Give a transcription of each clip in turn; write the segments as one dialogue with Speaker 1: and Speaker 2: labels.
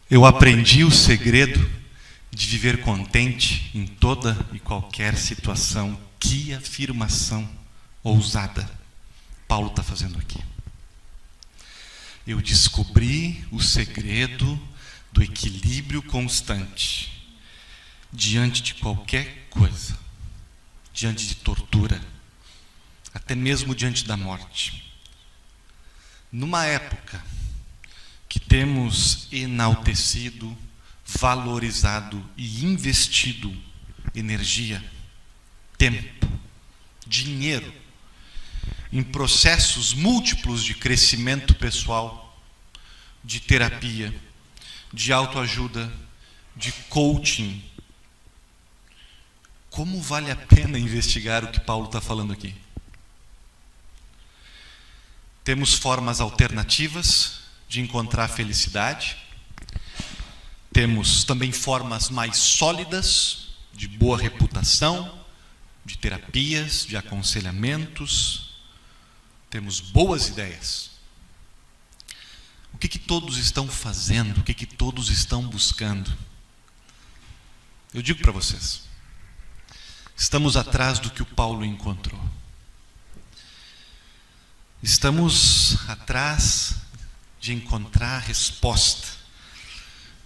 Speaker 1: Eu aprendi o segredo de viver contente em toda e qualquer situação. Que afirmação ousada Paulo está fazendo aqui. Eu descobri o segredo do equilíbrio constante diante de qualquer coisa, diante de tortura, até mesmo diante da morte. Numa época que temos enaltecido, valorizado e investido energia, tempo, dinheiro em processos múltiplos de crescimento pessoal, de terapia, de autoajuda, de coaching. Como vale a pena investigar o que Paulo está falando aqui? Temos formas alternativas de encontrar felicidade. Temos também formas mais sólidas, de boa reputação, de terapias, de aconselhamentos. Temos boas ideias. O que todos estão fazendo? O que todos estão buscando? Eu digo para vocês, estamos atrás do que o Paulo encontrou. Estamos atrás de encontrar a resposta,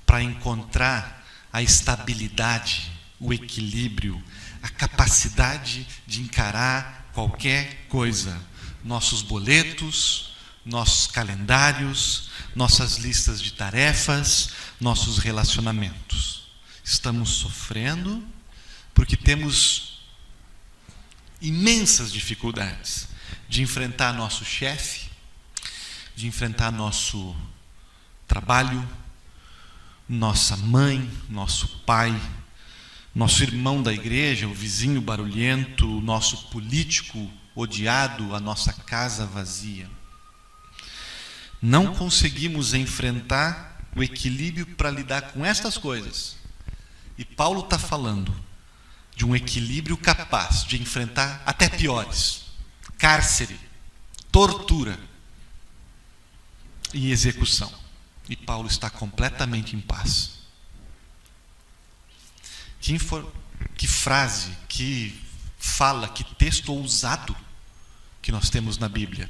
Speaker 1: para encontrar a estabilidade, o equilíbrio, a capacidade de encarar qualquer coisa. Nossos boletos, nossos calendários, nossas listas de tarefas, nossos relacionamentos. Estamos sofrendo porque temos imensas dificuldades de enfrentar nosso chefe, de enfrentar nosso trabalho, nossa mãe, nosso pai, nosso irmão da igreja, o vizinho barulhento, o nosso político odiado, a nossa casa vazia. Não conseguimos enfrentar o equilíbrio para lidar com estas coisas. E Paulo está falando de um equilíbrio capaz de enfrentar até piores: cárcere, tortura e execução. E Paulo está completamente em paz. Que frase, que fala, que texto ousado que nós temos na Bíblia.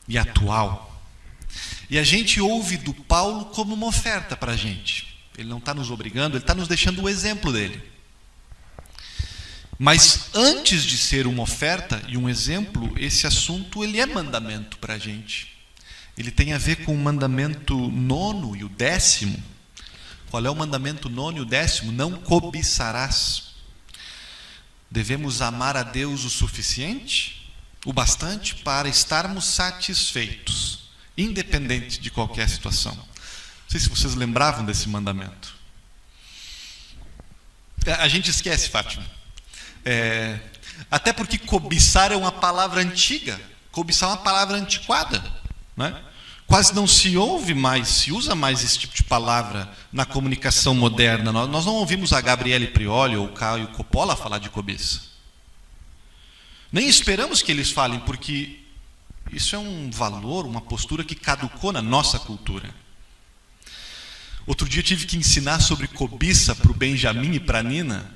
Speaker 1: E atual. E a gente ouve do Paulo como uma oferta para a gente. Ele não está nos obrigando, ele está nos deixando o exemplo dele. Mas antes de ser uma oferta e um exemplo, esse assunto ele é mandamento para a gente. Ele tem a ver com o mandamento 9 e o 10º. Qual é o mandamento 9 e o 10º? Não cobiçarás. Devemos amar a Deus o suficiente, o bastante, para estarmos satisfeitos, independente de qualquer situação. Não sei se vocês lembravam desse mandamento. A gente esquece, Fátima. Até porque cobiçar é uma palavra antiga. Cobiçar é uma palavra antiquada, né? Quase não se ouve mais, se usa mais esse tipo de palavra na comunicação moderna. Nós não ouvimos a Gabriele Prioli ou o Caio Coppola falar de cobiça. Nem esperamos que eles falem, porque isso é um valor, uma postura que caducou na nossa cultura. Outro dia tive que ensinar sobre cobiça para o Benjamin e para a Nina.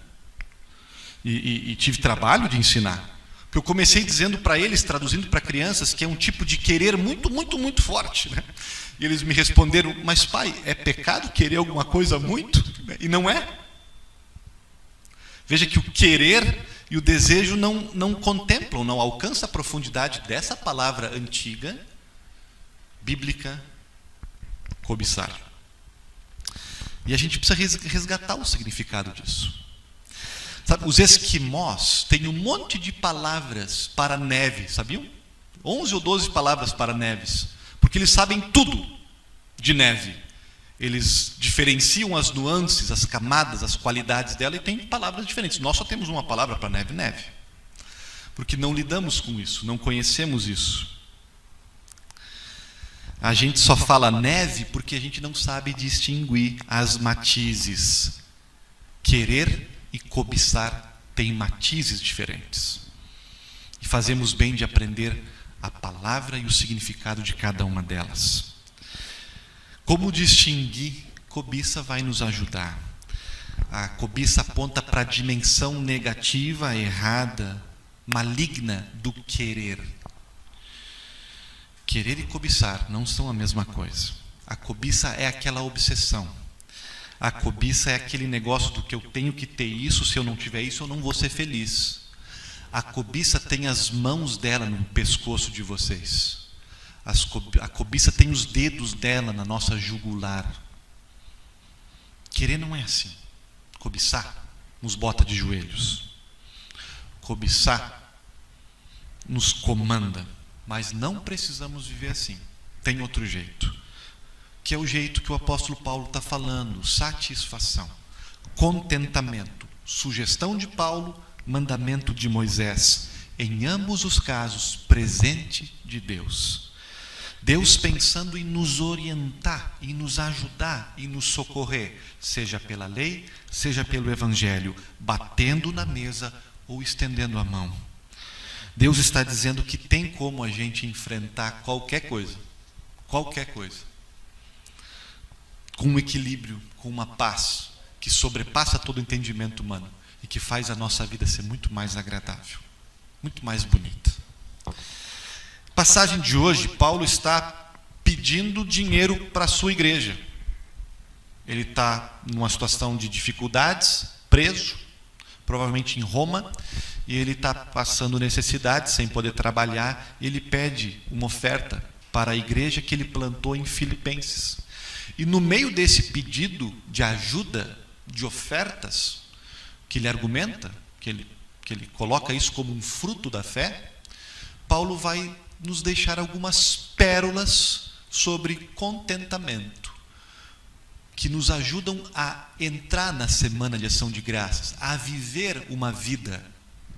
Speaker 1: E tive trabalho de ensinar. Porque eu comecei dizendo para eles, traduzindo para crianças, que é um tipo de querer muito, muito, muito forte, né? E eles me responderam: mas pai, é pecado querer alguma coisa muito? E não é. Veja que o querer e o desejo não contemplam, não alcançam a profundidade dessa palavra antiga, bíblica, cobiçar. E a gente precisa resgatar o significado disso. Sabe, os esquimós têm um monte de palavras para neve, sabiam? 11 ou 12 palavras para neves, porque eles sabem tudo de neve. Eles diferenciam as nuances, as camadas, as qualidades dela e têm palavras diferentes. Nós só temos uma palavra para neve, neve. Porque não lidamos com isso, não conhecemos isso. A gente só fala neve porque a gente não sabe distinguir as matizes. Querer e cobiçar têm matizes diferentes. E fazemos bem de aprender a palavra e o significado de cada uma delas. Como distinguir? Cobiça vai nos ajudar. A cobiça aponta para a dimensão negativa, errada, maligna do querer. Querer e cobiçar não são a mesma coisa. A cobiça é aquela obsessão. A cobiça é aquele negócio do que eu tenho que ter isso, se eu não tiver isso eu não vou ser feliz. A cobiça tem as mãos dela no pescoço de vocês. A cobiça tem os dedos dela na nossa jugular. Querer não é assim. Cobiçar nos bota de joelhos. Cobiçar nos comanda. Mas não precisamos viver assim. Tem outro jeito. Que é o jeito que o apóstolo Paulo está falando. Satisfação. Contentamento. Sugestão de Paulo, mandamento de Moisés. Em ambos os casos, presente de Deus. Deus pensando em nos orientar, em nos ajudar, em nos socorrer, seja pela lei, seja pelo evangelho, batendo na mesa ou estendendo a mão. Deus está dizendo que tem como a gente enfrentar qualquer coisa, com um equilíbrio, com uma paz que sobrepassa todo o entendimento humano e que faz a nossa vida ser muito mais agradável, muito mais bonita. Passagem de hoje, Paulo está pedindo dinheiro para a sua igreja. Ele está numa situação de dificuldades, preso, provavelmente em Roma, e ele está passando necessidade, sem poder trabalhar, e ele pede uma oferta para a igreja que ele plantou em Filipenses. E no meio desse pedido de ajuda, de ofertas, que ele argumenta, que ele coloca isso como um fruto da fé, Paulo vai nos deixar algumas pérolas sobre contentamento, que nos ajudam a entrar na semana de ação de graças, a viver uma vida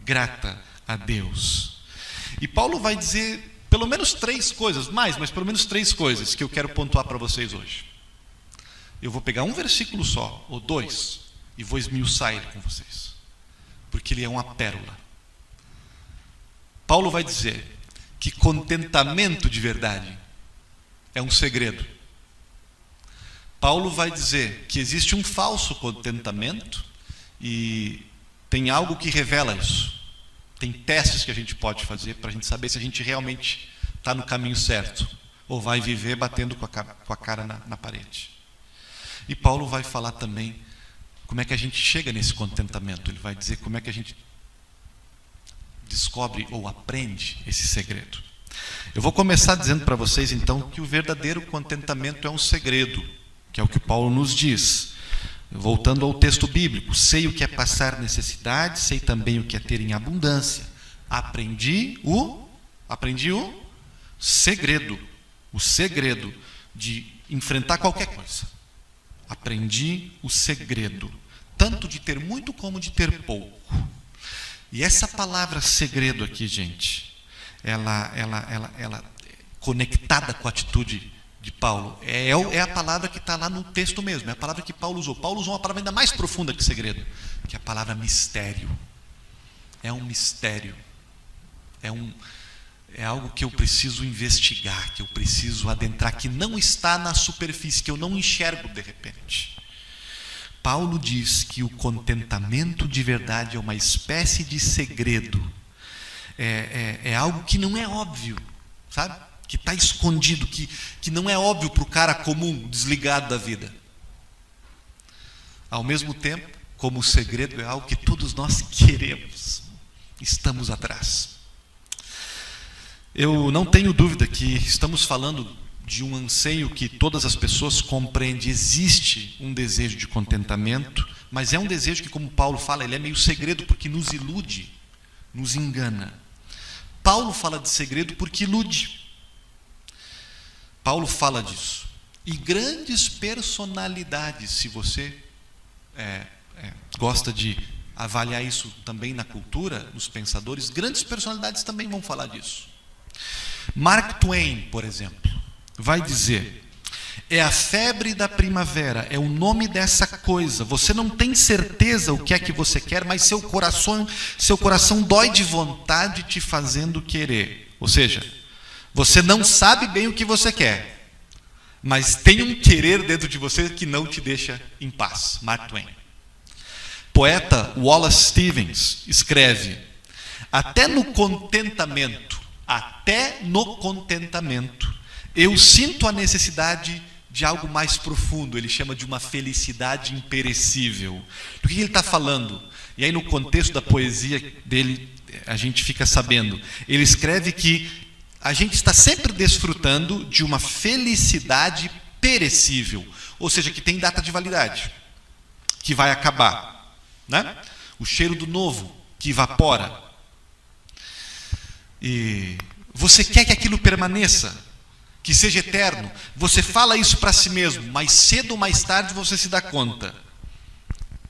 Speaker 1: grata a Deus. E Paulo vai dizer pelo menos 3 coisas, mas pelo menos 3 coisas que eu quero pontuar para vocês hoje. Eu vou pegar um versículo só, ou 2, e vou esmiuçar ele com vocês, porque ele é uma pérola. Paulo vai dizer que contentamento de verdade é um segredo. Paulo vai dizer que existe um falso contentamento e tem algo que revela isso. Tem testes que a gente pode fazer para a gente saber se a gente realmente está no caminho certo ou vai viver batendo com a cara na parede. E Paulo vai falar também como é que a gente chega nesse contentamento. Ele vai dizer como é que a gente descobre ou aprende esse segredo. Eu vou começar dizendo para vocês então que o verdadeiro contentamento é um segredo, que é o que Paulo nos diz. Voltando ao texto bíblico, sei o que é passar necessidade, sei também o que é ter em abundância. Aprendi o segredo de enfrentar qualquer coisa. Aprendi o segredo, tanto de ter muito como de ter pouco. E essa palavra segredo aqui, gente, ela conectada com a atitude de Paulo, é a palavra que está lá no texto mesmo, é a palavra que Paulo usou. Paulo usou uma palavra ainda mais profunda que segredo, que é a palavra mistério. É um mistério. É algo que eu preciso investigar, que eu preciso adentrar, que não está na superfície, que eu não enxergo de repente. Paulo diz que o contentamento de verdade é uma espécie de segredo. É algo que não é óbvio, sabe? Que está escondido, que não é óbvio para o cara comum, desligado da vida. Ao mesmo tempo, como o segredo é algo que todos nós queremos, estamos atrás. Eu não tenho dúvida que estamos falando de um anseio que todas as pessoas compreendem. Existe um desejo de contentamento, mas é um desejo que, como Paulo fala, ele é meio segredo porque nos ilude, nos engana. Paulo fala de segredo porque ilude. Paulo fala disso. E grandes personalidades, se você gosta de avaliar isso também na cultura, nos pensadores, grandes personalidades também vão falar disso. Mark Twain, por exemplo, vai dizer: é a febre da primavera, é o nome dessa coisa. Você não tem certeza o que é que você quer, mas seu coração dói de vontade te fazendo querer. Ou seja, você não sabe bem o que você quer, mas tem um querer dentro de você que não te deixa em paz. Mark Twain. Poeta Wallace Stevens escreve: até no contentamento, eu sinto a necessidade de algo mais profundo. Ele chama de uma felicidade imperecível. Do que ele está falando? E aí, no contexto da poesia dele, a gente fica sabendo. Ele escreve que a gente está sempre desfrutando de uma felicidade perecível, ou seja, que tem data de validade, que vai acabar, né? O cheiro do novo, que evapora. E você quer que aquilo permaneça, que seja eterno. Você fala isso para si mesmo, mas cedo ou mais tarde você se dá conta.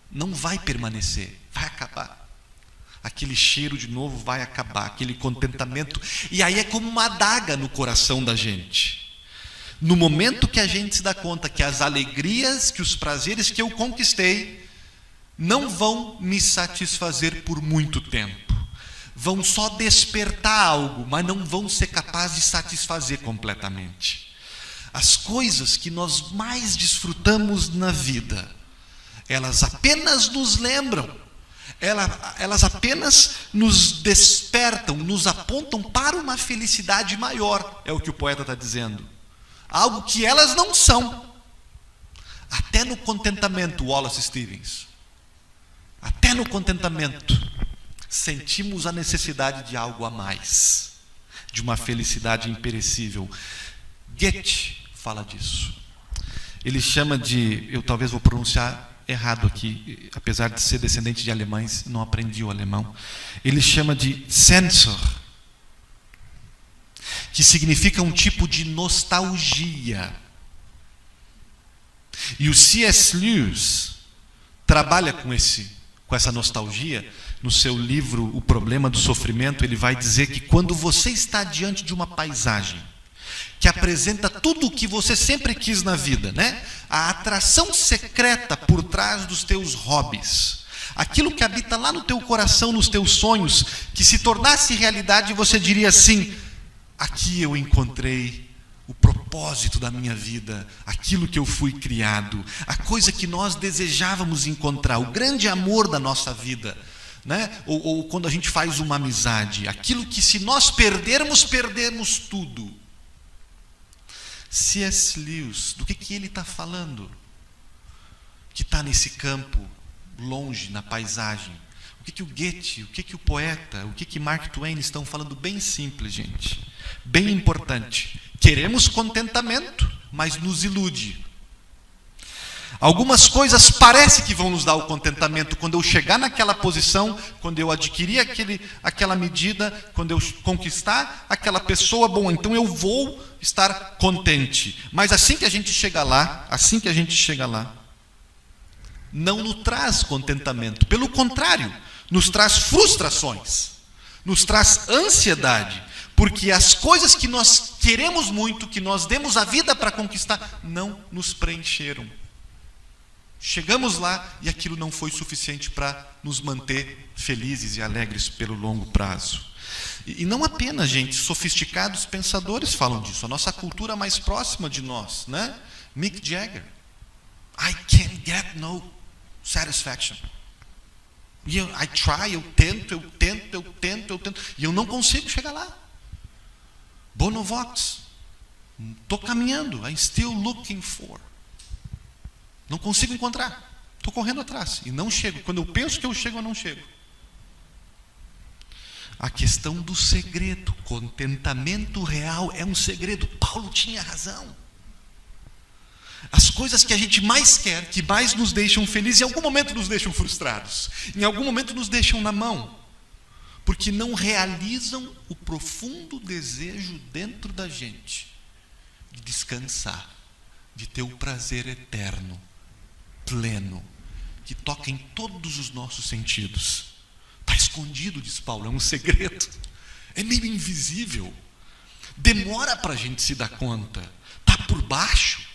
Speaker 1: Não vai permanecer, vai acabar. Aquele cheiro de novo vai acabar, aquele contentamento. E aí é como uma adaga no coração da gente. No momento que a gente se dá conta que as alegrias, que os prazeres que eu conquistei não vão me satisfazer por muito tempo. Vão só despertar algo, mas não vão ser capazes de satisfazer completamente. As coisas que nós mais desfrutamos na vida, elas apenas nos lembram, elas apenas nos despertam, nos apontam para uma felicidade maior, é o que o poeta está dizendo. Algo que elas não são. Até no contentamento, Wallace Stevens, até no contentamento, sentimos a necessidade de algo a mais, de uma felicidade imperecível. Goethe fala disso. Ele chama de, eu talvez vou pronunciar errado aqui, apesar de ser descendente de alemães, não aprendi o alemão. Ele chama de Sehnsucht, que significa um tipo de nostalgia. E o C.S. Lewis trabalha com essa nostalgia. No seu livro O Problema do Sofrimento, ele vai dizer que quando você está diante de uma paisagem que apresenta tudo o que você sempre quis na vida, né? A atração secreta por trás dos teus hobbies, aquilo que habita lá no teu coração, nos teus sonhos, que se tornasse realidade, você diria assim: aqui eu encontrei o propósito da minha vida, aquilo que eu fui criado, a coisa que nós desejávamos encontrar, o grande amor da nossa vida, né? Ou quando a gente faz uma amizade, aquilo que se nós perdermos, perdemos tudo. C.S. Lewis, do que ele está falando? Que está nesse campo, longe, na paisagem. O que o Goethe, o que o poeta, o que Mark Twain estão falando? Bem simples, gente. Bem importante. Queremos contentamento, mas nos ilude. Algumas coisas parece que vão nos dar o contentamento. Quando eu chegar naquela posição, quando eu adquirir aquela medida, quando eu conquistar aquela pessoa, bom, então eu vou estar contente. Mas assim que a gente chega lá, não nos traz contentamento. Pelo contrário, nos traz frustrações, nos traz ansiedade, porque as coisas que nós queremos muito, que nós demos a vida para conquistar, não nos preencheram. Chegamos lá e aquilo não foi suficiente para nos manter felizes e alegres pelo longo prazo. E não apenas, gente, sofisticados pensadores falam disso. A nossa cultura mais próxima de nós, né? Mick Jagger. I can't get no satisfaction. I try, eu tento. E eu não consigo chegar lá. Bono Vox. Estou caminhando. I'm still looking for. Não consigo encontrar. Estou correndo atrás e não chego. Quando eu penso que eu chego, eu não chego. A questão do segredo. Contentamento real é um segredo. Paulo tinha razão. As coisas que a gente mais quer, que mais nos deixam felizes, em algum momento nos deixam frustrados. Em algum momento nos deixam na mão. Porque não realizam o profundo desejo dentro da gente de descansar, de ter o prazer eterno, pleno, que toca em todos os nossos sentidos. Está escondido, diz Paulo, é um segredo. É meio invisível. Demora para a gente se dar conta. Está por baixo.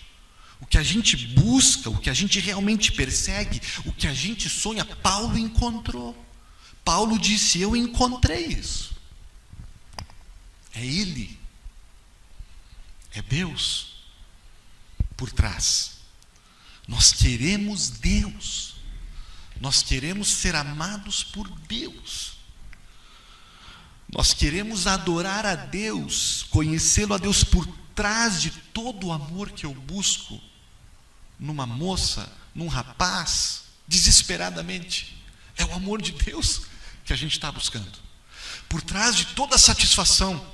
Speaker 1: O que a gente busca, o que a gente realmente persegue, o que a gente sonha, Paulo encontrou. Paulo disse: eu encontrei isso. É Ele. É Deus. por trás. Nós queremos Deus. Nós queremos ser amados por Deus. Nós queremos adorar a Deus, conhecê-lo a Deus por trás de todo o amor que eu busco numa moça, num rapaz, desesperadamente. É o amor de Deus que a gente está buscando. Por trás de toda a satisfação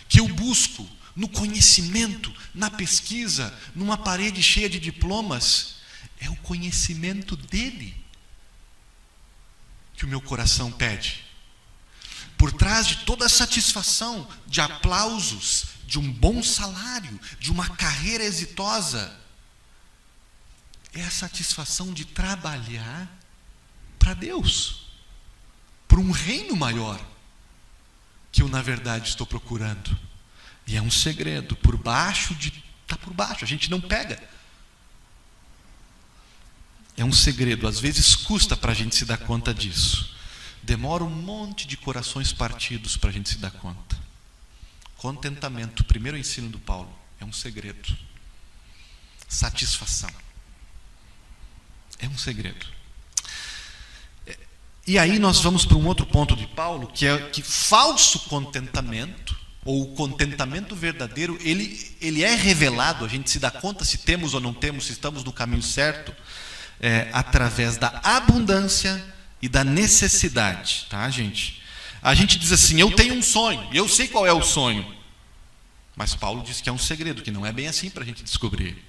Speaker 1: que eu busco no conhecimento, na pesquisa, numa parede cheia de diplomas, é o conhecimento dele que o meu coração pede. Por trás de toda a satisfação de aplausos, de um bom salário, de uma carreira exitosa, é a satisfação de trabalhar para Deus, para um reino maior, que eu na verdade estou procurando. E é um segredo, está por baixo, a gente não pega. É um segredo, às vezes custa para a gente se dar conta disso. Demora um monte de corações partidos para a gente se dar conta. Contentamento, o primeiro ensino do Paulo, é um segredo. Satisfação. É um segredo. E aí nós vamos para um outro ponto de Paulo, que é que falso contentamento, ou o contentamento verdadeiro, ele é revelado, a gente se dá conta se temos ou não temos, se estamos no caminho certo, através da abundância e da necessidade, tá, gente? A gente diz assim, eu tenho um sonho, eu sei qual é o sonho. Mas Paulo diz que é um segredo, que não é bem assim para a gente descobrir.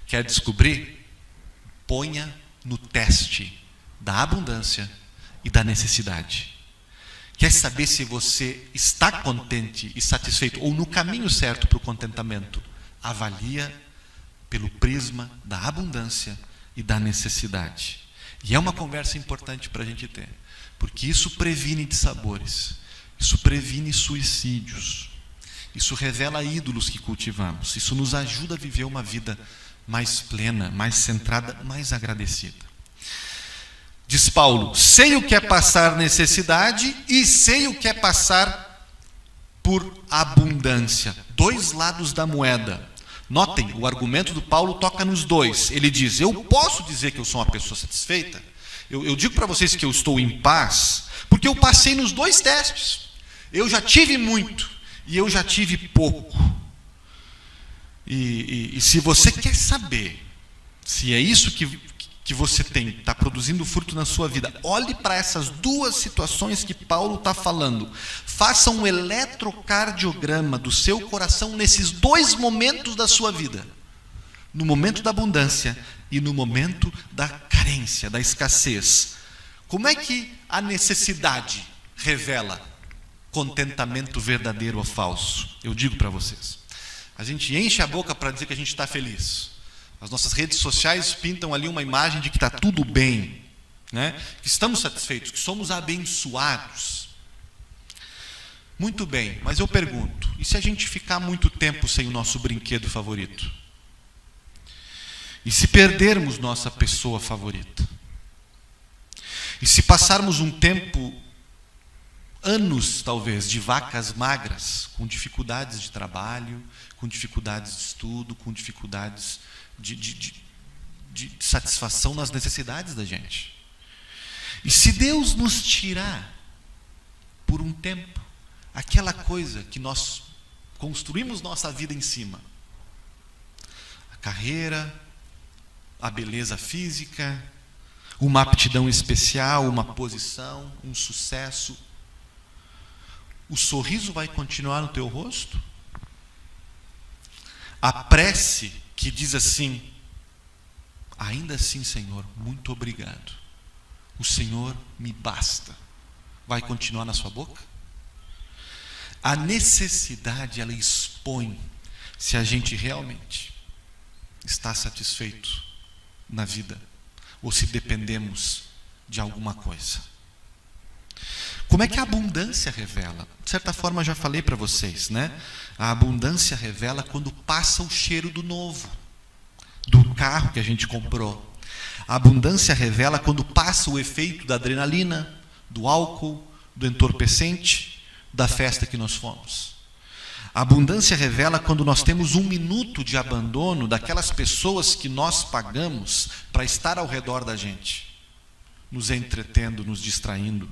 Speaker 1: Quer descobrir? Ponha no teste da abundância e da necessidade. Quer saber se você está contente e satisfeito, ou no caminho certo para o contentamento? Avalia pelo prisma da abundância e da necessidade. E é uma conversa importante para a gente ter, porque isso previne dissabores, isso previne suicídios, isso revela ídolos que cultivamos, isso nos ajuda a viver uma vida mais plena, mais centrada, mais agradecida. Diz Paulo, sei o que é passar necessidade e sei o que é passar por abundância. Dois lados da moeda. Notem, o argumento do Paulo toca nos dois. Ele diz, eu posso dizer que eu sou uma pessoa satisfeita? Eu digo para vocês que eu estou em paz, porque eu passei nos dois testes. Eu já tive muito e eu já tive pouco. E se você quer saber se é isso que você tem, está produzindo fruto na sua vida, olhe para essas duas situações que Paulo está falando. Faça um eletrocardiograma do seu coração nesses dois momentos da sua vida. No momento da abundância e no momento da carência, da escassez. Como é que a necessidade revela contentamento verdadeiro ou falso? Eu digo para vocês. A gente enche a boca para dizer que a gente está feliz. As nossas redes sociais pintam ali uma imagem de que está tudo bem, né? Que estamos satisfeitos, que somos abençoados. Muito bem, mas eu pergunto, e se a gente ficar muito tempo sem o nosso brinquedo favorito? E se perdermos nossa pessoa favorita? E se passarmos um tempo, anos talvez, de vacas magras, com dificuldades de trabalho, com dificuldades de estudo, com dificuldades de satisfação nas necessidades da gente? E se Deus nos tirar por um tempo aquela coisa que nós construímos nossa vida em cima, a carreira, a beleza física, uma aptidão especial, uma posição, um sucesso, o sorriso vai continuar no teu rosto? A prece que diz assim, ainda assim, Senhor, muito obrigado, o Senhor me basta, vai continuar na sua boca? A necessidade, ela expõe se a gente realmente está satisfeito na vida, ou se dependemos de alguma coisa. Como é que a abundância revela? De certa forma, já falei para vocês, né? A abundância revela quando passa o cheiro do novo, do carro que a gente comprou. A abundância revela quando passa o efeito da adrenalina, do álcool, do entorpecente, da festa que nós fomos. A abundância revela quando nós temos 1 minuto de abandono daquelas pessoas que nós pagamos para estar ao redor da gente, nos entretendo, nos distraindo,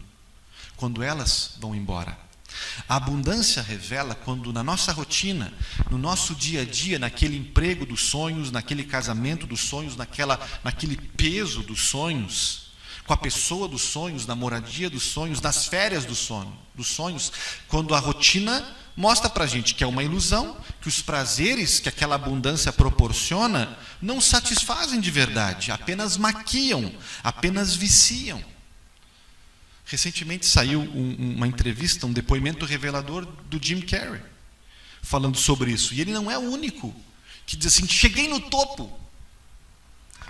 Speaker 1: quando elas vão embora. A abundância revela quando na nossa rotina, no nosso dia a dia, naquele emprego dos sonhos, naquele casamento dos sonhos, naquele peso dos sonhos, com a pessoa dos sonhos, na moradia dos sonhos, nas férias dos sonhos, quando a rotina mostra para a gente que é uma ilusão, que os prazeres que aquela abundância proporciona não satisfazem de verdade, apenas maquiam, apenas viciam. Recentemente saiu uma entrevista, um depoimento revelador do Jim Carrey, falando sobre isso. E ele não é o único que diz assim: cheguei no topo.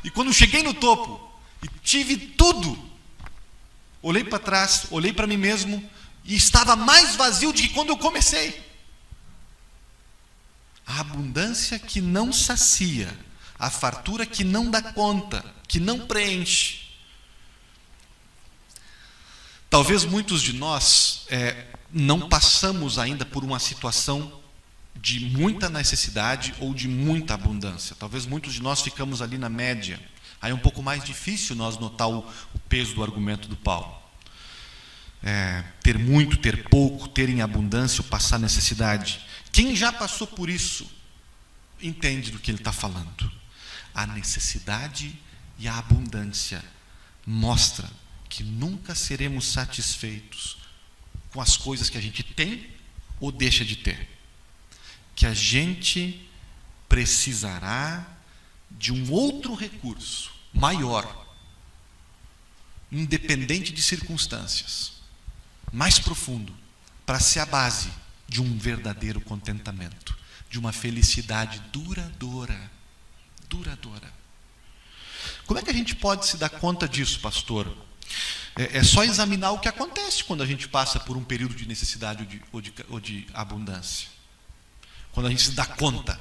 Speaker 1: E quando cheguei no topo e tive tudo, olhei para trás, olhei para mim mesmo e estava mais vazio do que quando eu comecei. A abundância que não sacia, a fartura que não dá conta, que não preenche. Talvez muitos de nós não passamos ainda por uma situação de muita necessidade ou de muita abundância. Talvez muitos de nós ficamos ali na média. Aí é um pouco mais difícil nós notar o peso do argumento do Paulo. Ter muito, ter pouco, ter em abundância ou passar necessidade. Quem já passou por isso entende do que ele está falando. A necessidade e a abundância mostra que nunca seremos satisfeitos com as coisas que a gente tem ou deixa de ter. Que a gente precisará de um outro recurso maior, independente de circunstâncias, mais profundo, para ser a base de um verdadeiro contentamento, de uma felicidade duradoura. Como é que a gente pode se dar conta disso, pastor? É só examinar o que acontece quando a gente passa por um período de necessidade ou de abundância. Quando a gente se dá conta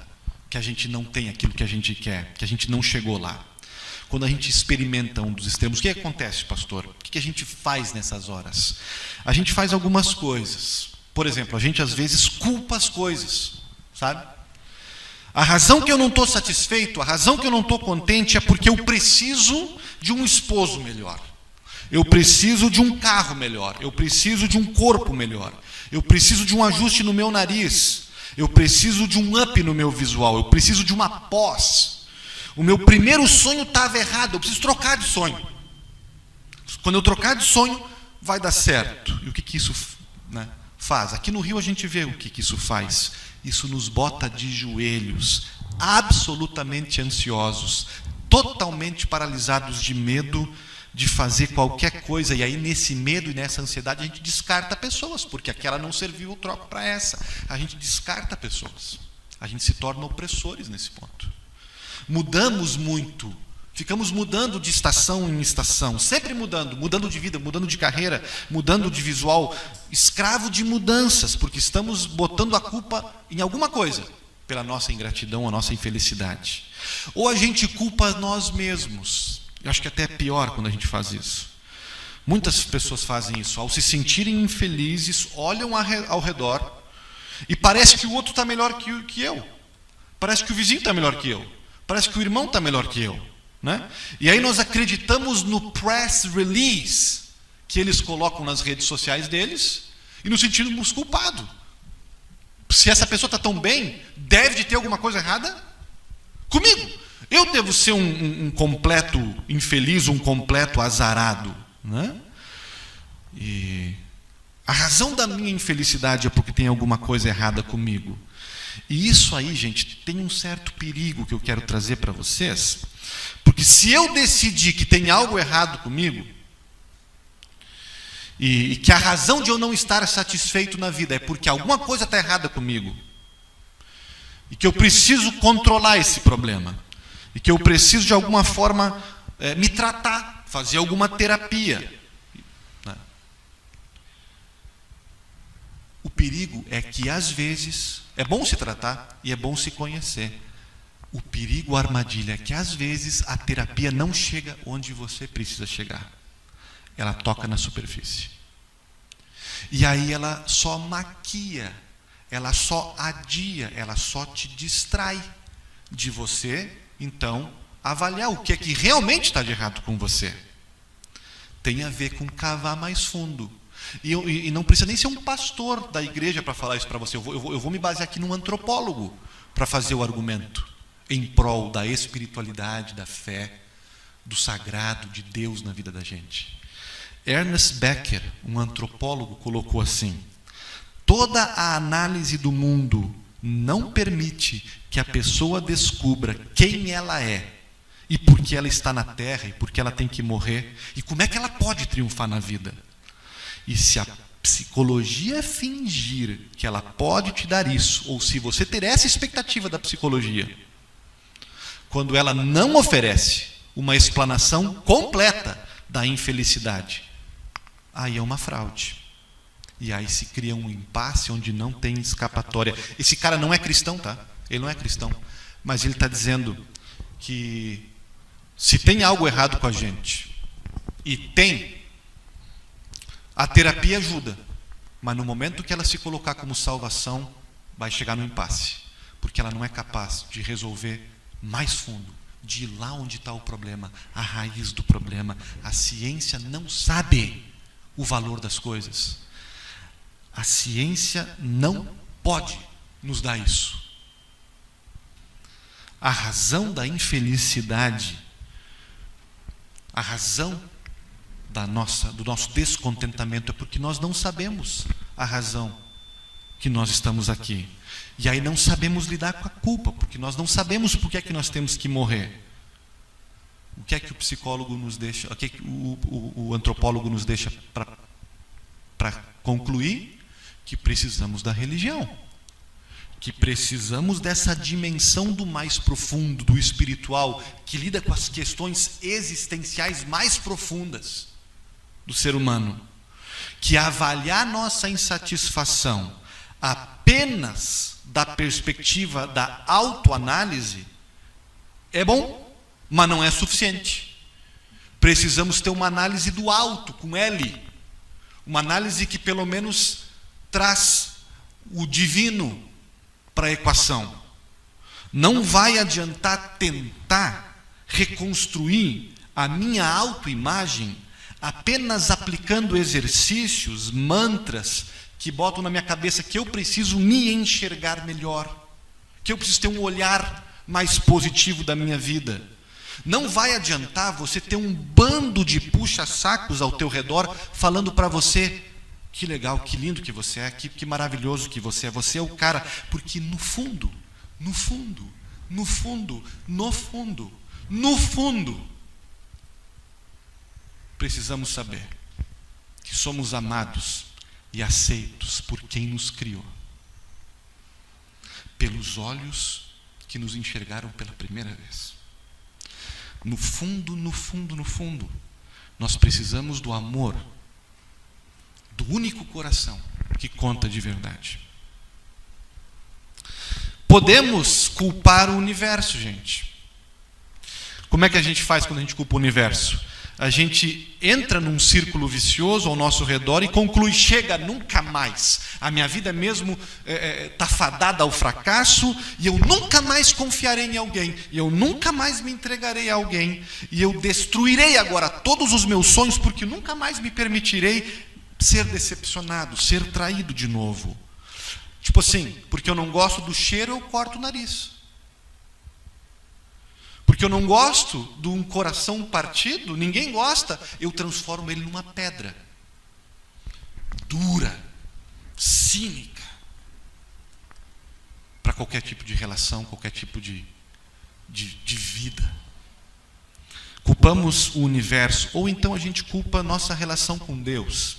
Speaker 1: que a gente não tem aquilo que a gente quer, que a gente não chegou lá. Quando a gente experimenta um dos extremos, o que acontece, pastor? O que a gente faz nessas horas? A gente faz algumas coisas. Por exemplo, a gente às vezes culpa as coisas, sabe? A razão que eu não estou satisfeito, a razão que eu não estou contente é porque eu preciso de um esposo melhor. Eu preciso de um carro melhor. Eu preciso de um corpo melhor. Eu preciso de um ajuste no meu nariz. Eu preciso de um up no meu visual. Eu preciso de uma pós. O meu primeiro sonho estava errado. Eu preciso trocar de sonho. Quando eu trocar de sonho, vai dar certo. E o que isso faz? Aqui no Rio a gente vê o que isso faz. Isso nos bota de joelhos, absolutamente ansiosos, totalmente paralisados de medo de fazer qualquer coisa. E aí nesse medo e nessa ansiedade a gente descarta pessoas, porque aquela não serviu, eu troco para essa. A gente descarta pessoas. A gente se torna opressores nesse ponto. Mudamos muito. Ficamos mudando de estação em estação, sempre mudando de vida, mudando de carreira, mudando de visual, escravo de mudanças, porque estamos botando a culpa em alguma coisa, pela nossa ingratidão, a nossa infelicidade. Ou a gente culpa nós mesmos. Eu acho que até é pior quando a gente faz isso. Muitas pessoas fazem isso, ao se sentirem infelizes, olham ao redor e parece que o outro está melhor que eu. Parece que o vizinho está melhor que eu. Parece que o irmão está melhor que eu. Né? E aí nós acreditamos no press release que eles colocam nas redes sociais deles e nos sentimos culpados. Se essa pessoa está tão bem, deve de ter alguma coisa errada comigo. Eu devo ser um completo infeliz, um completo azarado. Né? E a razão da minha infelicidade é porque tem alguma coisa errada comigo. E isso aí, gente, tem um certo perigo que eu quero trazer para vocês. Porque se eu decidir que tem algo errado comigo, e que a razão de eu não estar satisfeito na vida é porque alguma coisa está errada comigo, e que eu preciso controlar esse problema, e que eu preciso de alguma forma me tratar, fazer alguma terapia. O perigo é que às vezes, é bom se tratar e é bom se conhecer. O perigo, a armadilha, é que às vezes a terapia não chega onde você precisa chegar. Ela toca na superfície. E aí ela só maquia ela só adia, ela só te distrai de você, então, avaliar o que é que realmente está de errado com você. Tem a ver com cavar mais fundo. E não precisa nem ser um pastor da igreja para falar isso para você. Eu vou me basear aqui num antropólogo para fazer o argumento em prol da espiritualidade, da fé, do sagrado, de Deus na vida da gente. Ernest Becker, um antropólogo, colocou assim: toda a análise do mundo não permite que a pessoa descubra quem ela é, e por que ela está na Terra, e por que ela tem que morrer, e como é que ela pode triunfar na vida. E se a psicologia fingir que ela pode te dar isso, ou se você ter essa expectativa da psicologia, quando ela não oferece uma explanação completa da infelicidade, aí é uma fraude. E aí se cria um impasse onde não tem escapatória. Esse cara não é cristão, tá? Ele não é cristão. Mas ele está dizendo que se tem algo errado com a gente, e tem, a terapia ajuda. Mas no momento que ela se colocar como salvação, vai chegar no impasse. Porque ela não é capaz de resolver mais fundo, de ir lá onde está o problema, a raiz do problema. A ciência não sabe o valor das coisas. A ciência não pode nos dar isso. A razão da infelicidade, a razão do nosso descontentamento é porque nós não sabemos a razão que nós estamos aqui. E aí não sabemos lidar com a culpa, porque nós não sabemos por que é que nós temos que morrer. O que é que o psicólogo nos deixa, o que é que o antropólogo nos deixa para concluir? Que precisamos da religião, que precisamos dessa dimensão do mais profundo, do espiritual, que lida com as questões existenciais mais profundas do ser humano, que avaliar nossa insatisfação apenas da perspectiva da autoanálise é bom, mas não é suficiente. Precisamos ter uma análise do alto, com L, uma análise que pelo menos traz o divino para a equação. Não vai adiantar tentar reconstruir a minha autoimagem apenas aplicando exercícios, mantras que botam na minha cabeça que eu preciso me enxergar melhor, que eu preciso ter um olhar mais positivo da minha vida. Não vai adiantar você ter um bando de puxa-sacos ao teu redor falando para você: que legal, que lindo que você é, que maravilhoso que você é o cara. Porque no fundo, precisamos saber que somos amados e aceitos por quem nos criou, pelos olhos que nos enxergaram pela primeira vez. No fundo, nós precisamos do amor do único coração que conta de verdade. Podemos culpar o universo, gente. Como é que a gente faz quando a gente culpa o universo? A gente entra num círculo vicioso ao nosso redor e conclui: chega, nunca mais. A minha vida mesmo está fadada ao fracasso, e eu nunca mais confiarei em alguém, e eu nunca mais me entregarei a alguém, e eu destruirei agora todos os meus sonhos, porque nunca mais me permitirei ser decepcionado, ser traído de novo. Tipo assim, porque eu não gosto do cheiro, eu corto o nariz. Porque eu não gosto de um coração partido, ninguém gosta, eu transformo ele numa pedra dura, cínica, para qualquer tipo de relação, qualquer tipo de vida. Culpamos o universo, ou então a gente culpa a nossa relação com Deus.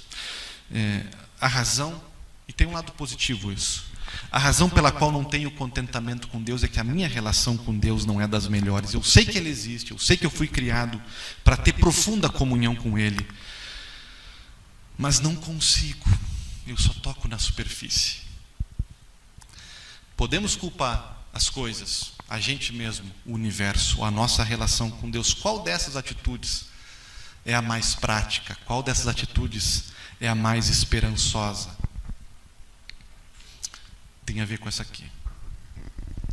Speaker 1: A razão, e tem um lado positivo isso, a razão pela qual não tenho contentamento com Deus é que a minha relação com Deus não é das melhores. Eu sei que Ele existe, eu sei que eu fui criado para ter profunda comunhão com Ele, mas não consigo, eu só toco na superfície. Podemos culpar as coisas, a gente mesmo, o universo, a nossa relação com Deus. Qual dessas atitudes é a mais prática? Qual dessas atitudes é a mais esperançosa? tem a ver com essa aqui.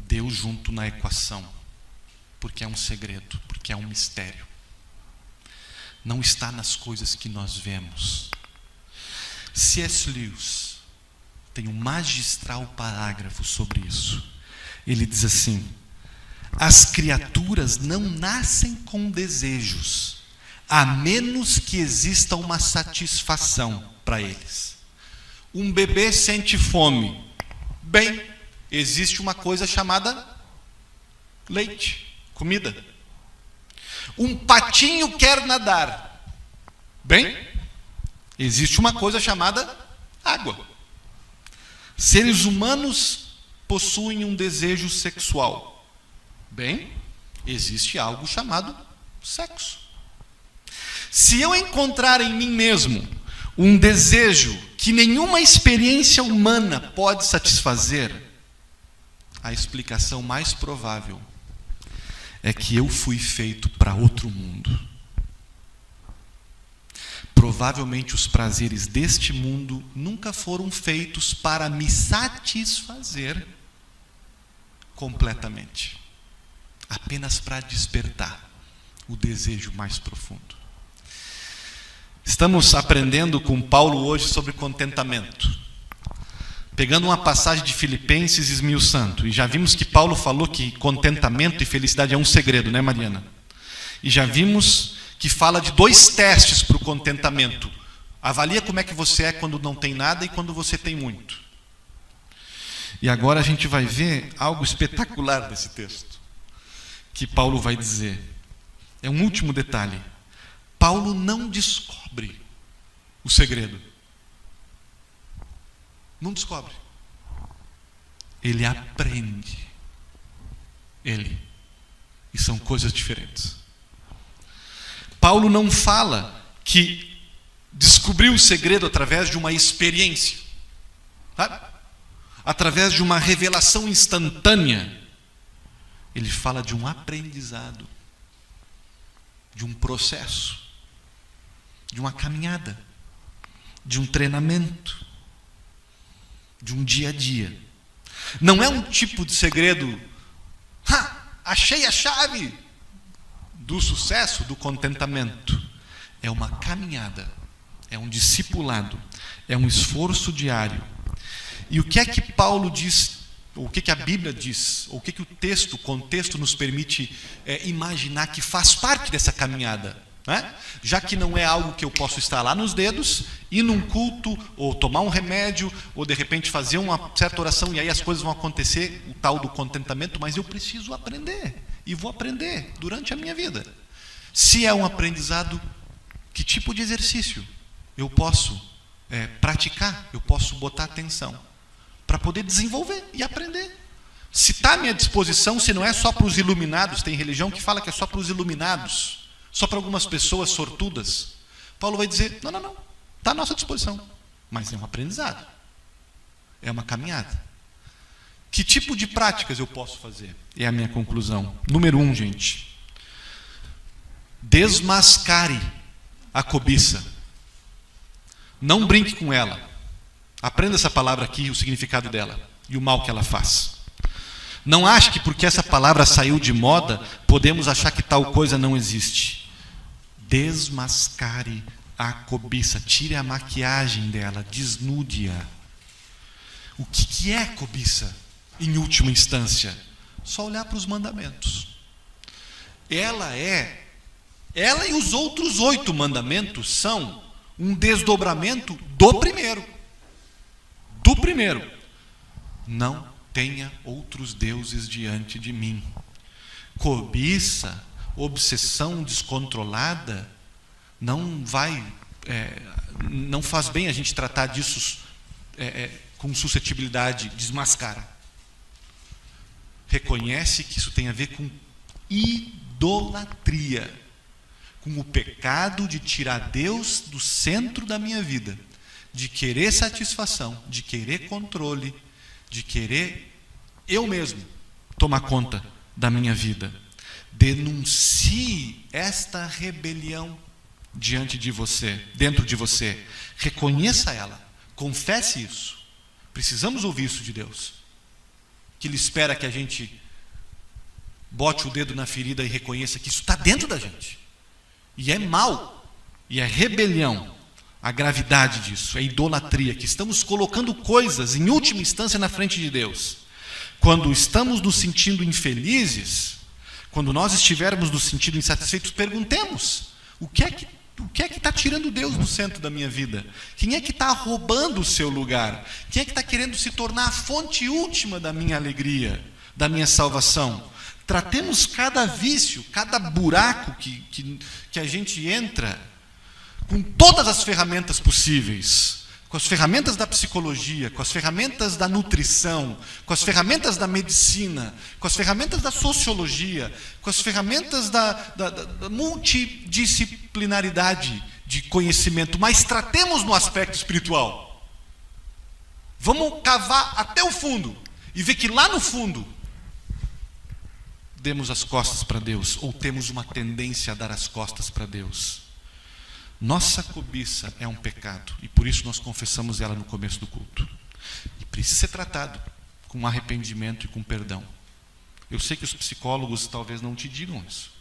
Speaker 1: Deus junto na equação, porque é um segredo, porque é um mistério. Não está nas coisas que nós vemos. C.S. Lewis tem um magistral parágrafo sobre isso. Ele diz assim: as criaturas não nascem com desejos, a menos que exista uma satisfação para eles. Um bebê sente fome. Bem, existe uma coisa chamada leite, comida. Um patinho quer nadar. Bem, existe uma coisa chamada água. Seres humanos possuem um desejo sexual. Bem, existe algo chamado sexo. Se eu encontrar em mim mesmo um desejo que nenhuma experiência humana pode satisfazer, a explicação mais provável é que eu fui feito para outro mundo. Provavelmente os prazeres deste mundo nunca foram feitos para me satisfazer completamente, apenas para despertar o desejo mais profundo. Estamos aprendendo com Paulo hoje sobre contentamento, pegando uma passagem de Filipenses e esmiuçando. E já vimos que Paulo falou que contentamento e felicidade é um segredo, né, Mariana? E já vimos que fala de 2 testes para o contentamento. Avalia como é que você é quando não tem nada e quando você tem muito. E agora a gente vai ver algo espetacular desse texto, que Paulo vai dizer. É um último detalhe. Paulo não descobre o segredo. Não descobre. Ele aprende. E são coisas diferentes. Paulo não fala que descobriu o segredo através de uma experiência, sabe? Através de uma revelação instantânea. Ele fala de um aprendizado, de um processo, de uma caminhada, de um treinamento, de um dia a dia. Não é um tipo de segredo, achei a chave do sucesso, do contentamento. É uma caminhada, é um discipulado, é um esforço diário. E o que é que Paulo diz, ou o que é que a Bíblia diz, ou o que é que o contexto nos permite imaginar que faz parte dessa caminhada? Né? Já que não é algo que eu posso estar lá nos dedos, ir num culto, ou tomar um remédio, ou de repente fazer uma certa oração e aí as coisas vão acontecer, o tal do contentamento, mas eu preciso aprender, e vou aprender durante a minha vida. Se é um aprendizado, que tipo de exercício eu posso praticar, eu posso botar atenção, para poder desenvolver e aprender. Se está à minha disposição, se não é só para os iluminados, tem religião que fala que é só para os iluminados, só para algumas pessoas sortudas, Paulo vai dizer, não, está à nossa disposição, mas é um aprendizado, é uma caminhada. Que tipo de práticas eu posso fazer? É a minha conclusão. Número 1, gente, desmascare a cobiça, não brinque com ela. Aprenda essa palavra aqui, o significado dela e o mal que ela faz. Não ache que porque essa palavra saiu de moda, podemos achar que tal coisa não existe. Desmascare a cobiça, tire a maquiagem dela, desnude-a. O que é cobiça, em última instância? Só olhar para os mandamentos. Ela e os outros 8 mandamentos são um desdobramento do primeiro. Não tenha outros deuses diante de mim. Cobiça, obsessão descontrolada, não faz bem a gente tratar disso com suscetibilidade. Desmascara. Reconhece que isso tem a ver com idolatria, com o pecado de tirar Deus do centro da minha vida, de querer satisfação, de querer controle, de querer eu mesmo tomar conta da minha vida. Denuncie esta rebelião diante de você, dentro de você. Reconheça ela, confesse isso. Precisamos ouvir isso de Deus. que Ele espera que a gente bote o dedo na ferida e reconheça que isso está dentro da gente. E é mal, e é rebelião. A gravidade disso, é idolatria, que estamos colocando coisas, em última instância, na frente de Deus. Quando estamos nos sentindo infelizes, quando nós estivermos nos sentindo insatisfeitos, perguntemos: o que é que está tirando Deus do centro da minha vida? Quem é que está roubando o seu lugar? Quem é que está querendo se tornar a fonte última da minha alegria, da minha salvação? Tratemos cada vício, cada buraco que a gente entra, com todas as ferramentas possíveis, com as ferramentas da psicologia, com as ferramentas da nutrição, com as ferramentas da medicina, com as ferramentas da sociologia, com as ferramentas da multidisciplinaridade de conhecimento, mas tratemos no aspecto espiritual. Vamos cavar até o fundo e ver que lá no fundo demos as costas para Deus, ou temos uma tendência a dar as costas para Deus. Nossa cobiça é um pecado, e por isso nós confessamos ela no começo do culto. E precisa ser tratado com arrependimento e com perdão. Eu sei que os psicólogos talvez não te digam isso,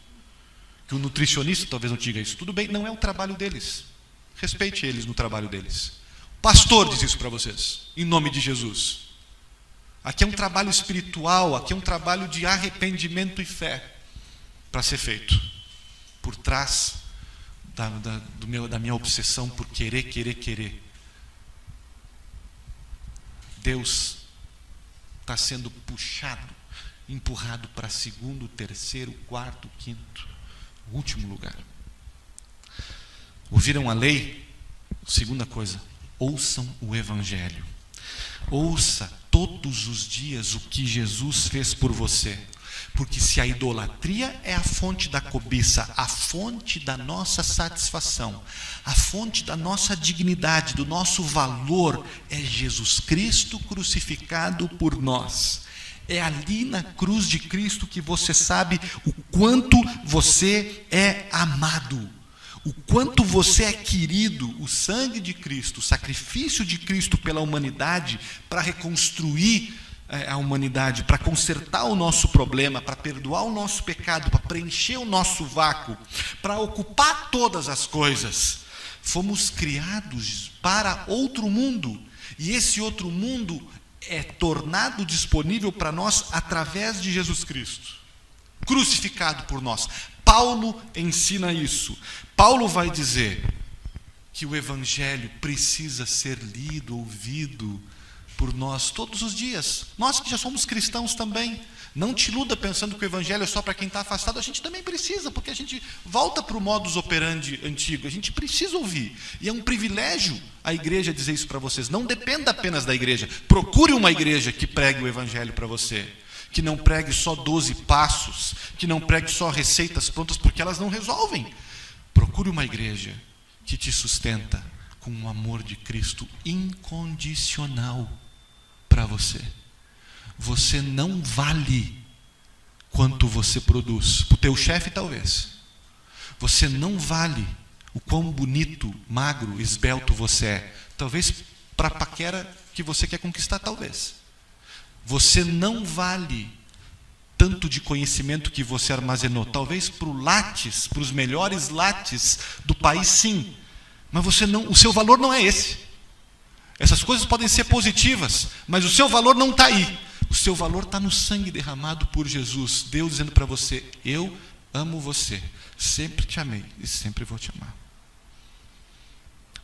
Speaker 1: que o nutricionista talvez não te diga isso. Tudo bem, não é o trabalho deles. Respeite eles no trabalho deles. O pastor diz isso para vocês, em nome de Jesus. Aqui é um trabalho espiritual, aqui é um trabalho de arrependimento e fé para ser feito. Por trás da minha obsessão por querer. Deus está sendo puxado, empurrado para segundo, terceiro, quarto, quinto, último lugar. Ouviram a lei? Segunda coisa, ouçam o Evangelho. Ouça todos os dias o que Jesus fez por você. Porque se a idolatria é a fonte da cobiça, a fonte da nossa satisfação, a fonte da nossa dignidade, do nosso valor, é Jesus Cristo crucificado por nós. É ali na cruz de Cristo que você sabe o quanto você é amado, o quanto você é querido. O sangue de Cristo, o sacrifício de Cristo pela humanidade para reconstruir a humanidade, para consertar o nosso problema, para perdoar o nosso pecado, para preencher o nosso vácuo, para ocupar todas as coisas. Fomos criados para outro mundo, e esse outro mundo é tornado disponível para nós através de Jesus Cristo, crucificado por nós. Paulo ensina isso. Paulo vai dizer que o Evangelho precisa ser lido, ouvido por nós todos os dias. Nós que já somos cristãos também. Não te iluda pensando que o Evangelho é só para quem está afastado. A gente também precisa, porque a gente volta para o modus operandi antigo. A gente precisa ouvir. E é um privilégio a igreja dizer isso para vocês. Não dependa apenas da igreja. Procure uma igreja que pregue o Evangelho para você. Que não pregue só 12 passos. Que não pregue só receitas prontas, porque elas não resolvem. Procure uma igreja que te sustenta com o amor de Cristo incondicional para você. Você não vale quanto você produz. Para o teu chefe, talvez. Você não vale o quão bonito, magro, esbelto você é. Talvez para a paquera que você quer conquistar, talvez. Você não vale tanto de conhecimento que você armazenou. Talvez para o Lattes, para os melhores Lattes do país, sim. Mas você não, o seu valor não é esse. Essas coisas podem ser positivas, mas o seu valor não está aí. O seu valor está no sangue derramado por Jesus. Deus dizendo para você: eu amo você, sempre te amei e sempre vou te amar.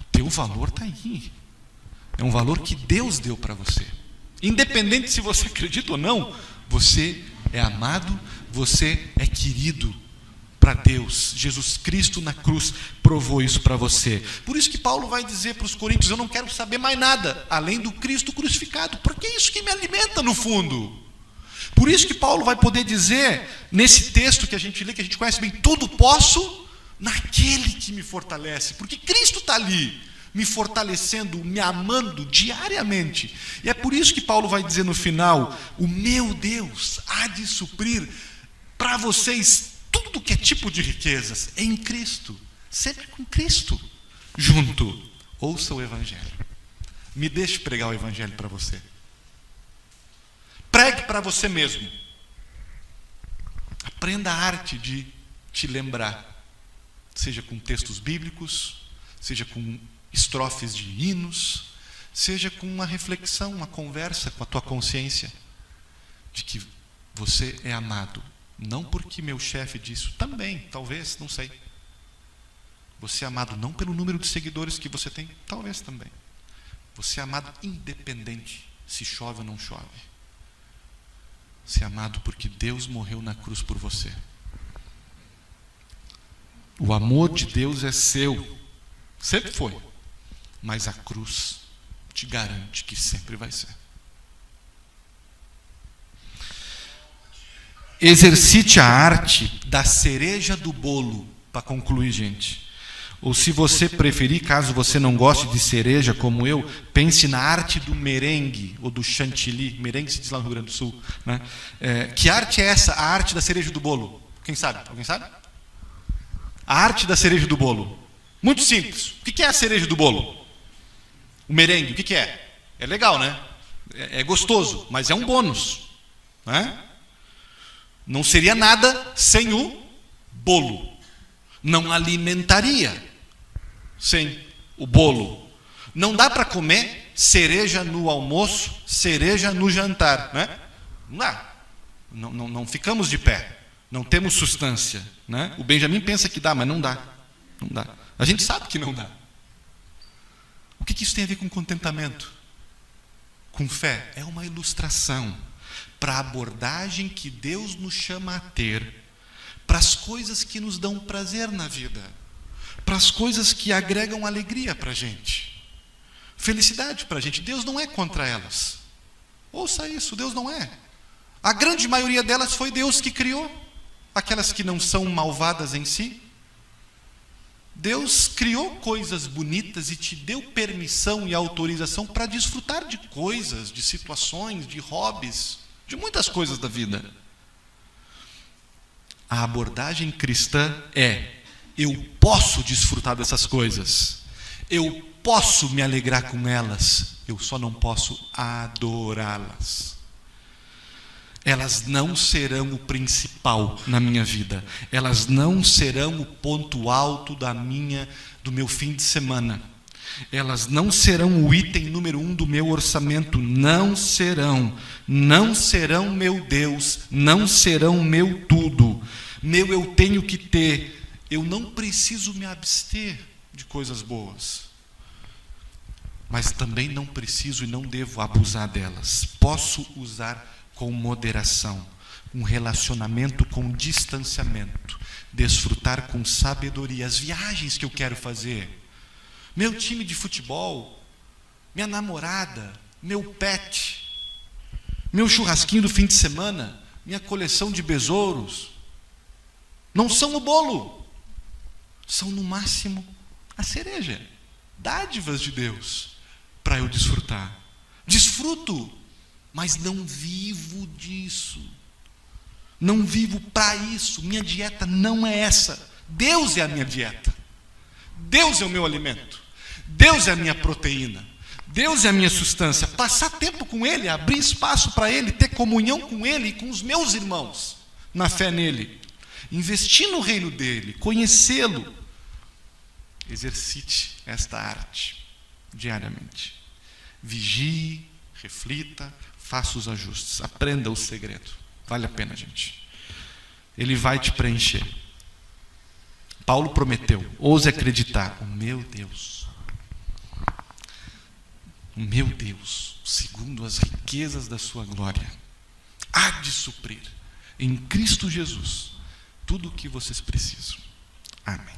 Speaker 1: O teu valor está aí. É um valor que Deus deu para você. Independente se você acredita ou não, você é amado, você é querido para Deus. Jesus Cristo na cruz provou isso para você. Por isso que Paulo vai dizer para os coríntios: eu não quero saber mais nada além do Cristo crucificado, porque é isso que me alimenta no fundo. Por isso que Paulo vai poder dizer nesse texto que a gente lê, que a gente conhece bem: tudo posso naquele que me fortalece, porque Cristo está ali me fortalecendo, me amando diariamente. E é por isso que Paulo vai dizer no final: o meu Deus há de suprir para vocês tudo que é tipo de riquezas em Cristo, sempre com Cristo junto. Ouça o Evangelho. Me deixe pregar o Evangelho para você. Pregue para você mesmo. Aprenda a arte de te lembrar. Seja com textos bíblicos, seja com estrofes de hinos, seja com uma reflexão, uma conversa com a tua consciência, de que você é amado. Não porque meu chefe disse, também, talvez, não sei. Você é amado não pelo número de seguidores que você tem, talvez também. Você é amado independente se chove ou não chove. Você é amado porque Deus morreu na cruz por você. O amor de Deus é seu. Sempre foi. Mas a cruz te garante que sempre vai ser. Exercite a arte da cereja do bolo, para concluir, gente. Ou se você preferir, caso você não goste de cereja como eu, pense na arte do merengue ou do chantilly. Merengue se diz lá no Rio Grande do Sul, né? Que arte é essa? A arte da cereja do bolo. Quem sabe? Alguém sabe? A arte da cereja do bolo. Muito simples. O que é a cereja do bolo? O merengue, o que é? É legal, né? É gostoso, mas é um bônus, né? Não seria nada sem o bolo. Não alimentaria sem o bolo. Não dá para comer cereja no almoço, cereja no jantar, né? Não dá. Não ficamos de pé. Não temos substância, né? O Benjamin pensa que dá, mas não dá. Não dá. A gente sabe que não dá. O que isso tem a ver com contentamento? Com fé? É uma ilustração para a abordagem que Deus nos chama a ter para as coisas que nos dão prazer na vida, para as coisas que agregam alegria para a gente, felicidade para a gente. Deus não é contra elas. Ouça isso, Deus não é. A grande maioria delas foi Deus que criou. Aquelas que não são malvadas em si. Deus criou coisas bonitas e te deu permissão e autorização para desfrutar de coisas, de situações, de hobbies, de muitas coisas da vida. A abordagem cristã é: eu posso desfrutar dessas coisas, eu posso me alegrar com elas, eu só não posso adorá-las. Elas não serão o principal na minha vida. Elas não serão o ponto alto do meu fim de semana. Elas não serão o item número 1 do meu orçamento. Não serão. Não serão meu Deus. Não serão meu tudo. Meu eu tenho que ter. Eu não preciso me abster de coisas boas. Mas também não preciso e não devo abusar delas. Posso usar com moderação, um relacionamento com distanciamento, desfrutar com sabedoria as viagens que eu quero fazer, meu time de futebol, minha namorada, meu pet, meu churrasquinho do fim de semana, minha coleção de besouros. Não são o bolo, são no máximo a cereja, dádivas de Deus para eu desfrutar. Desfruto, mas não vivo disso. Não vivo para isso. Minha dieta não é essa. Deus é a minha dieta. Deus é o meu alimento. Deus é a minha proteína. Deus é a minha substância. Passar tempo com Ele, abrir espaço para Ele, ter comunhão com Ele e com os meus irmãos, na fé nele. Investir no reino dEle, conhecê-lo. Exercite esta arte diariamente. Vigie, reflita, faça os ajustes, aprenda o segredo. Vale a pena, gente. Ele vai te preencher. Paulo prometeu, ouse acreditar, o meu Deus, segundo as riquezas da sua glória, há de suprir em Cristo Jesus tudo o que vocês precisam. Amém.